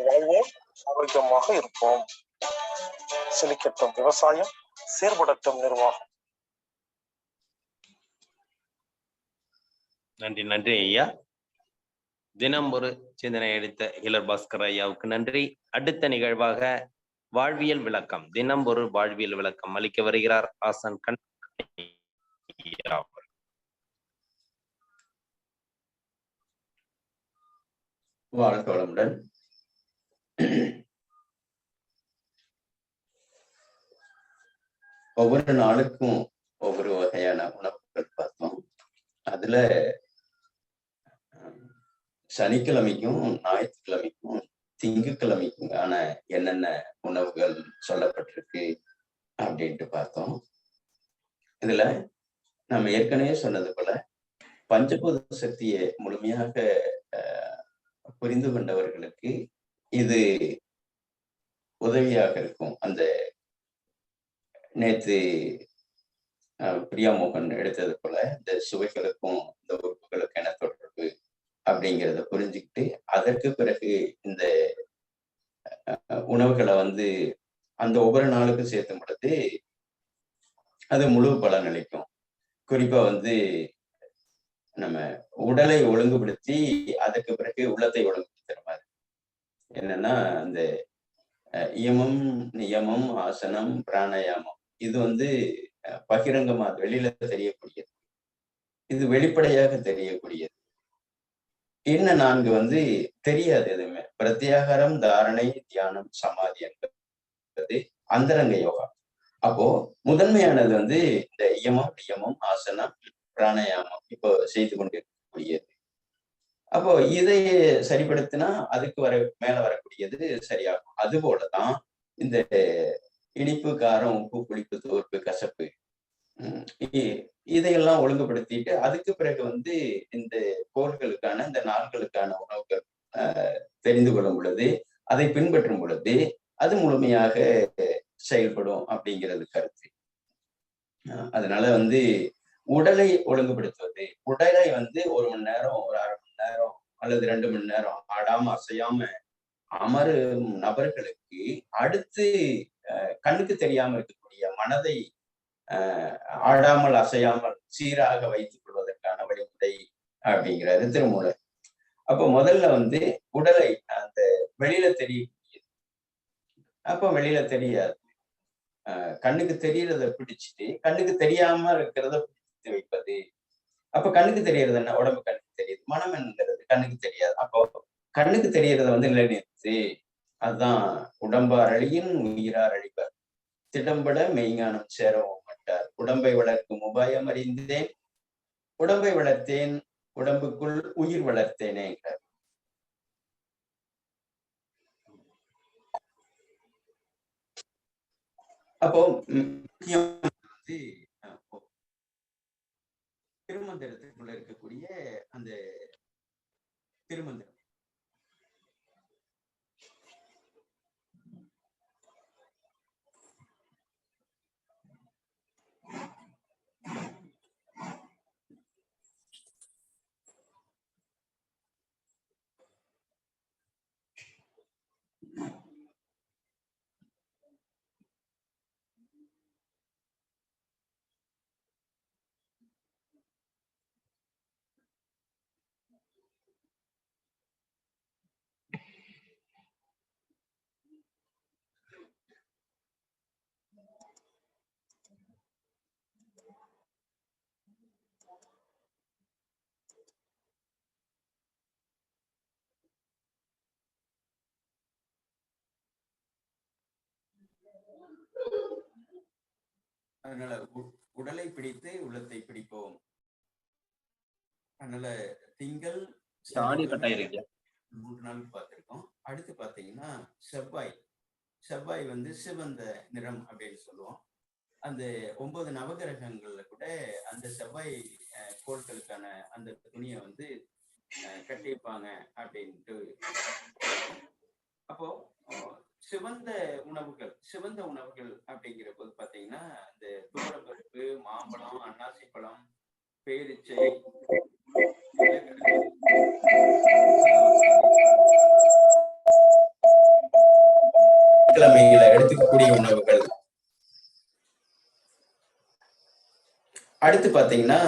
வாழ்வோம், ஆரோக்கியமாக இருப்போம். செழிக்கட்டும் விவசாயம், சீர்படட்டும் நிர்வாகம். நன்றி நன்றி ஐயா. தினம் ஒரு சிந்தனை எடுத்த ஹீலர் பாஸ்கர் ஐயாவுக்கு நன்றி. அடுத்த நிகழ்வாக வாழ்வியல் விளக்கம், தினம் ஒரு வாழ்வியல் விளக்கம் அளிக்க வருகிறார் ஆசான் கண். வாழ்க வளமுடன். ஒவ்வொரு நாளுக்கும் ஒவ்வொரு வகையான உணவுகள் பார்த்தோம். அதுல சனிக்கிழமைக்கும் ஞாயிற்றுக்கிழமைக்கும் திங்கட்கிழமைக்குமான என்னென்ன உணவுகள் சொல்லப்பட்டிருக்கு அப்படின்ட்டு பார்த்தோம். இதுல நம்ம ஏற்கனவே சொன்னது போல பஞ்சபூத சக்தியை முழுமையாக புரிந்து கொண்டவர்களுக்கு இது உதவியாக இருக்கும். அந்த நேற்று பிரியா மோகன் எடுத்தது போல இந்த சுவைகளுக்கும் இந்த உறுப்புகளுக்கு என்ன தொடர்பு அப்படிங்கிறத புரிஞ்சுக்கிட்டு அதற்கு பிறகு இந்த உணவுகளை அந்த ஒவ்வொரு நாளுக்கும் சேர்த்தும் பொழுது அது முழு பலன் அளிக்கும். குறிப்பா நம்ம உடலை ஒழுங்குபடுத்தி அதுக்கு பிறகு உள்ளத்தை ஒழுங்குபடுத்துற மாதிரி என்னன்னா, அந்த இயமம், நியமம், ஆசனம், பிராணாயாமம் இது பகிரங்கமா வெளியில தெரியக்கூடியது, இது வெளிப்படையாக தெரியக்கூடியது. இன்னும் 4 தெரியாது எதுவுமே. பிரத்யாகாரம், தாரணை, தியானம், சமாதி என்பது அந்தரங்க யோகா. அப்போ முதன்மையானது இந்த இயமம், நியமம், ஆசனம், பிராணாயாமம் இப்போ செய்து கொண்டிருக்கக்கூடியது. அப்போ இதை சரிப்படுத்தினா அதுக்கு மேல வரக்கூடியது சரியாகும். அது போலதான் இந்த இனிப்பு, காரம், உப்பு, புளிப்பு, துவர்ப்பு, கசப்பு இதையெல்லாம் ஒழுங்குபடுத்திட்டு அதுக்கு பிறகு வந்து இந்த கோள்களுக்கான இந்த நாள்களுக்கான உணவுகள் தெரிந்து கொள்ளும் பொழுது, அதை பின்பற்றும் பொழுது அது முழுமையாக செயல்படும் அப்படிங்கிறது கருத்து. அதனால வந்து உடலை ஒழுங்குபடுத்துவது, உடலை வந்து 1 மணி நேரம், ஒரு 1/2 மணி நேரம் அல்லது 2 மணி நேரம் ஆடாம அசையாம அமரும் நபர்களுக்கு அடுத்து கண்ணுக்கு தெரியாம இருக்கக்கூடிய மனதை ஆடாமல் அசையாமல் சீராக வைத்துக் கொள்வதற்கான வழிமுறை அப்படிங்கிறது திருமூலர். அப்போ முதல்ல வந்து உடலை அந்த வெளியில தெரியக்கூடியது, அப்போ வெளியில தெரியாது, கண்ணுக்கு தெரியறத பிடிச்சிட்டு கண்ணுக்கு தெரியாம இருக்கிறத பிடித்து வைப்பது. அப்ப கண்ணுக்கு தெரியறது என்ன? உடம்பு கண்ணுக்கு தெரியுது. மனம் என்கிறது கண்ணுக்கு தெரியாது. அப்போ கண்ணுக்கு தெரியறத வந்து நிலைநிறுத்து. அதுதான் உடம்பார் அழியின் உயிரார் அழிப்பர், திடம்பட மெய்ஞானம் சேரவும் மாட்டார், உடம்பை வளர்க்கும் உபாயம் அறிந்தேன், உடம்பை வளர்த்தேன், உடம்புக்குள் உயிர் வளர்த்தேனே. அப்போ வந்து திருமந்திரத்துக்குள்ள இருக்கக்கூடிய அந்த திருமந்திரம் அதனால உடலை பிடித்து உள்ளத்தை பிடிப்போம். அதனால திங்கள் 3 நாள் பார்த்திருக்கோம். அடுத்து பாத்தீங்கன்னா செவ்வாய் வந்து சிவந்த நிறம் அப்படின்னு சொல்லுவோம். அந்த 9 நவகிரகங்கள்ல கூட அந்த செவ்வாய் கோள்களுக்கான அந்த துணியை வந்து கட்டியிருப்பாங்க அப்படின்ட்டு. அப்போ சிவந்த உணவுகள் அப்படிங்கிற போது பாத்தீங்கன்னா இந்த துவரப்பருப்பு, மாம்பழம், அன்னாசி பழம், பேரிச்சை, கிழமையில எடுத்துக்கக்கூடிய உணவுகள். அடுத்து பாத்தீங்கன்னா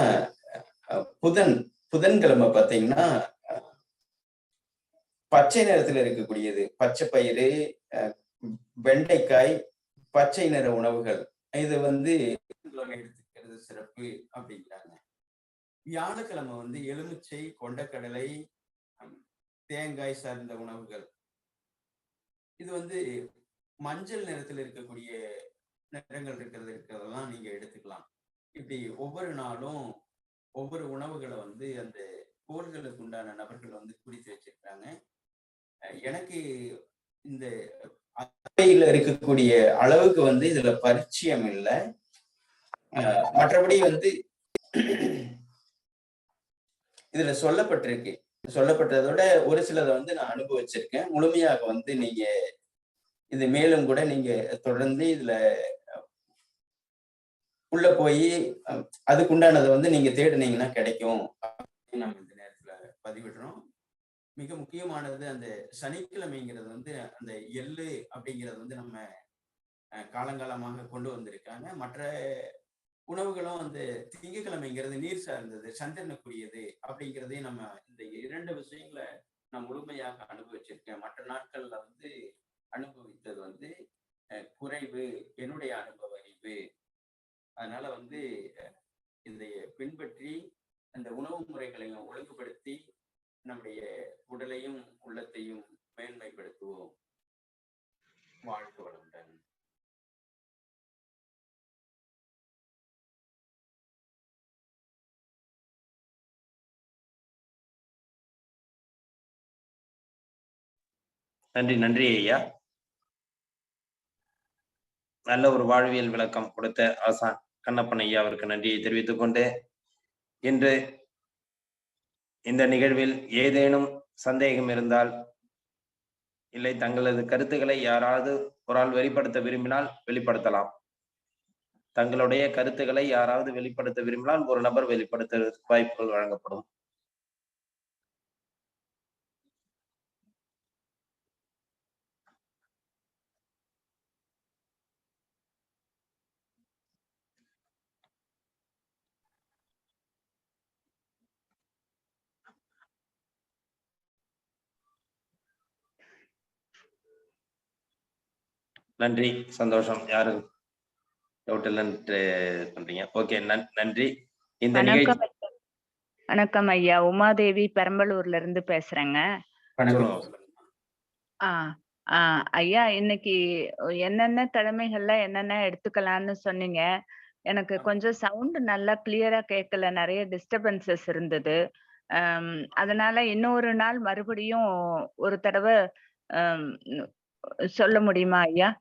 புதன்கிழமை பாத்தீங்கன்னா பச்சை நிறத்துல இருக்கக்கூடியது, பச்சை பயிறு, வெண்டைக்காய், பச்சை நிற உணவுகள், இது வந்து எடுத்துக்கிறது சிறப்பு அப்படிங்கிறாங்க. வியாழக்கிழமை வந்து எலுமிச்சை, கொண்டக்கடலை, தேங்காய் சார்ந்த உணவுகள். இது வந்து மஞ்சள் நிறத்தில் இருக்கக்கூடிய நிறங்கள் இருக்கிறதெல்லாம் நீங்க எடுத்துக்கலாம். இப்படி ஒவ்வொரு நாளும் ஒவ்வொரு உணவுகளை வந்து அந்த கோள்களுக்கு உண்டான நபர்கள் வந்து குறித்து வச்சிருக்காங்க. எனக்கு இந்த அறையில இருக்கக்கூடிய அளவுக்கு வந்து இதுல பரிச்சயம் இல்லை. மற்றபடி வந்து இதுல சொல்லப்பட்டதோட ஒரு சிலதை வந்து நான் அனுபவிச்சிருக்கேன். முழுமையாக வந்து நீங்க இது மேலும் கூட நீங்க தொடர்ந்து இதுல உள்ள போய் அதுக்குண்டானதை வந்து நீங்க தேடினீங்கன்னா கிடைக்கும். நம்ம இந்த நேரத்துல பதிவிடுறோம். மிக முக்கியமானது அந்த சனிக்கிழமைங்கிறது வந்து அந்த எள்ளு அப்படிங்கிறது வந்து நம்ம காலங்காலமாக கொண்டு வந்திருக்காங்க. மற்ற உணவுகளும் அந்த திங்கக்கிழமைங்கிறது நீர் சார்ந்தது, சந்திரனுக்குரியது அப்படிங்கிறதையும் நம்ம இந்த 2 விஷயங்களை நான் முழுமையாக அனுபவிச்சிருக்கேன். மற்ற நாட்கள்ல வந்து அனுபவித்தது வந்து குறைவு, என்னுடைய அனுபவ அறிவு. அதனால வந்து இதை பின்பற்றி அந்த உணவு முறைகளையும் ஒழுங்குபடுத்தி நம்முடைய உடலையும் உள்ளத்தையும் மேன்மைப்படுத்துவோம். வாழ்க வளமுடன். நன்றி ஐயா. நல்ல ஒரு வாழ்வியல் விளக்கம் கொடுத்த ஆசான் கண்ணப்பன் ஐயா அவருக்கு நன்றியை தெரிவித்துக் கொண்டு இன்று இந்த நிகழ்வில் ஏதேனும் சந்தேகம் இருந்தால் இல்லை தங்களது கருத்துக்களை யாராவது ஒரு ஆள் வெளிப்படுத்த விரும்பினால் வெளிப்படுத்தலாம். தங்களுடைய கருத்துக்களை யாராவது வெளிப்படுத்த விரும்பினால் ஒரு நபர் வெளிப்படுத்த வாய்ப்புகள் வழங்கப்படும். நன்றி, சந்தோஷம். யாரு டவுட் இல்லைன்ட்டு பண்றீங்க. ஓகே, நன்றி. இந்த நிகழ்ச்சி வணக்கம் ஐயா, உமாதேவி பெரம்பலூர்ல இருந்து பேசுறேங்க. ஐயா, இன்னைக்கு என்னென்ன தலைமைகள்ல என்னென்ன எடுத்துக்கலாம்னு சொன்னீங்க. எனக்கு கொஞ்சம் சவுண்ட் நல்லா கிளியரா கேட்கல, நிறைய டிஸ்டர்பன்சஸ் இருந்தது. அதனால இன்னொரு நாள் மறுபடியும் ஒரு தடவை சொல்ல முடியுமா ஐயா?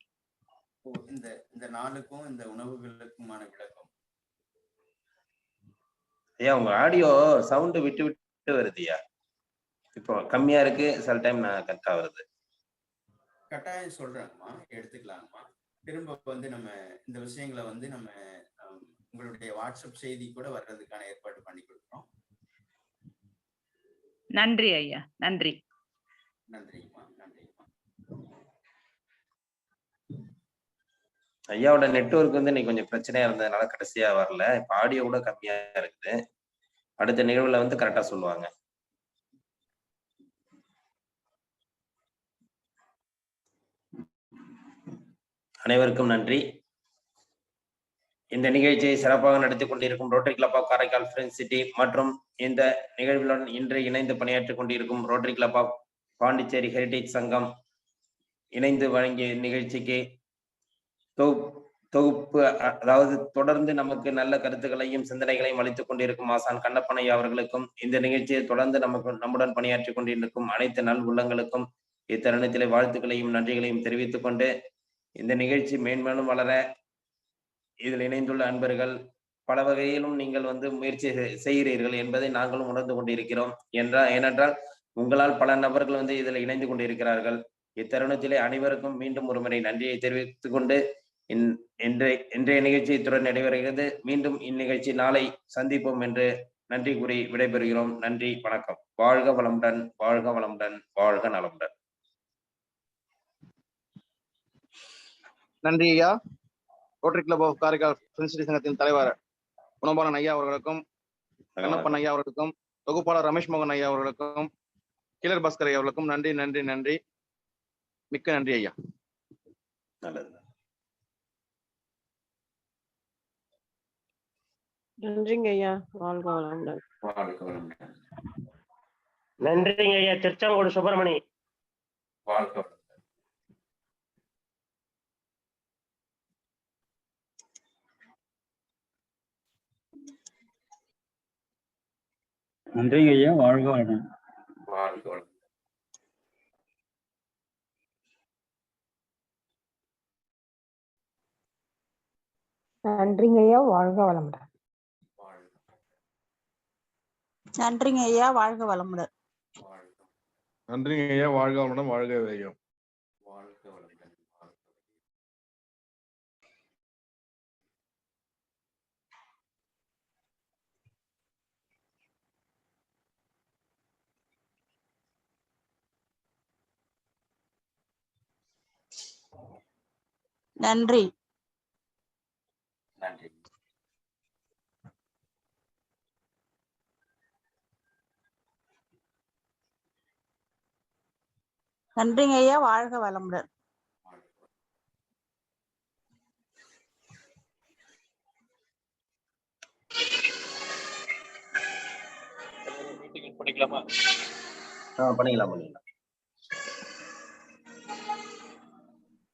இந்த நாளுக்கும் இந்த உணவுகளுக்குமான விளக்கம். ஐயா, உங்க ஆடியோ சவுண்ட் விட்டு விட்டு வருதுயா. இப்போ கம்மியா இருக்கு, சில டைம் கரெக்டா வருது. கட்டாயம் சொல்றேங்கம்மா, எடுத்துக்கலாங்கம்மா. திரும்ப நம்ம இந்த விஷயங்களை நம்ம உங்களுடைய வாட்ஸ்அப் செய்தி கூட வர்றதுக்கான ஏற்பாடு பண்ணி கொடுக்குறோம். நன்றி ஐயா, நன்றி. நன்றிங்கம்மா, நன்றிங்கம்மா. ஐயாவோட நெட்வொர்க் இன்னைக்கு கொஞ்சம் பிரச்சனையா இருந்ததுனால கடைசியா வரல. இப்ப ஆடியோ கூட கம்மியா இருக்குது. அடுத்த நிகழ்வுல கரெக்டா சொல்லுவாங்க. அனைவருக்கும் நன்றி. இந்த நிகழ்ச்சியை சிறப்பாக நடத்தி கொண்டிருக்கும் Rotary Club of Karaikal Friends City மற்றும் இந்த நிகழ்வுடன் இன்று இணைந்து பணியாற்றிக் கொண்டிருக்கும் Rotary Club of Pondicherry Heritage சங்கம் இணைந்து வழங்கிய நிகழ்ச்சிக்கு தொகுப்பு, அதாவது தொடர்ந்து நமக்கு நல்ல கருத்துக்களையும் சிந்தனைகளையும் அளித்துக் கொண்டிருக்கும் ஆசான் கண்ணப்பன் ஐயா அவர்களுக்கும், இந்த நிகழ்ச்சியை தொடர்ந்து நம்முடன் பணியாற்றிக் கொண்டிருக்கும் அனைத்து நல் உள்ளங்களுக்கும் இத்தருணத்திலே வாழ்த்துக்களையும் நன்றிகளையும் தெரிவித்துக் கொண்டு, இந்த நிகழ்ச்சி மேன்மேலும் வளர இதில் இணைந்துள்ள அன்பர்கள் பல வகையிலும் நீங்கள் முயற்சி செய்கிறீர்கள் என்பதை நாங்களும் உணர்ந்து கொண்டிருக்கிறோம். ஏனென்றால் உங்களால் பல நபர்கள் இதில் இணைந்து கொண்டிருக்கிறார்கள். இத்தருணத்திலே அனைவருக்கும் மீண்டும் ஒருமுறை நன்றியை தெரிவித்துக் கொண்டு இன்றைய நிகழ்ச்சி இத்துடன் நடைபெறுகிறது. மீண்டும் இந்நிகழ்ச்சி நாளை சந்திப்போம் என்று நன்றி கூறி விடைபெறுகிறோம். நன்றி, வணக்கம். வாழ்க வளமுடன், வாழ்க வளமுடன், வாழ்க நலமுடன். நன்றி ஐயா. Rotary Club of Karaikal Friends City சங்கத்தின் தலைவர் குணபாலன் ஐயா அவர்களுக்கும், கண்ணப்பன் ஐயா அவர்களுக்கும், தொகுப்பாளர் ரமேஷ் மோகன் ஐயா அவர்களுக்கும், கிளர் பாஸ்கர் ஐயா அவர்களுக்கும் நன்றி நன்றி நன்றி, மிக்க நன்றி ஐயா. நல்லது. நன்றிங்க ஐயா, வாழ்க வளமுடன். வாழ்க வளமுடன். நன்றிங்க ஐயா. திருச்சாங்கோடு சுப்பிரமணி. வாழ்க வளமுடன். நன்றிங்க ஐயா, வாழ்க வளமுடன். வாழ்க வளமுடன். நன்றிங்க ஐயா, வாழ்க வளமுடன். நன்றிங்க ஐயா, வாழ்க வளமுடன். நன்றிங்க ஐயா, வாழ்க வளமுடன், வாழ்க வையம். வாழ்க வளமுடன். நன்றி. நன்றி. நன்றிங்க ஐயா, வாழ்க வளமுடன். பண்ணிக்கலாம்.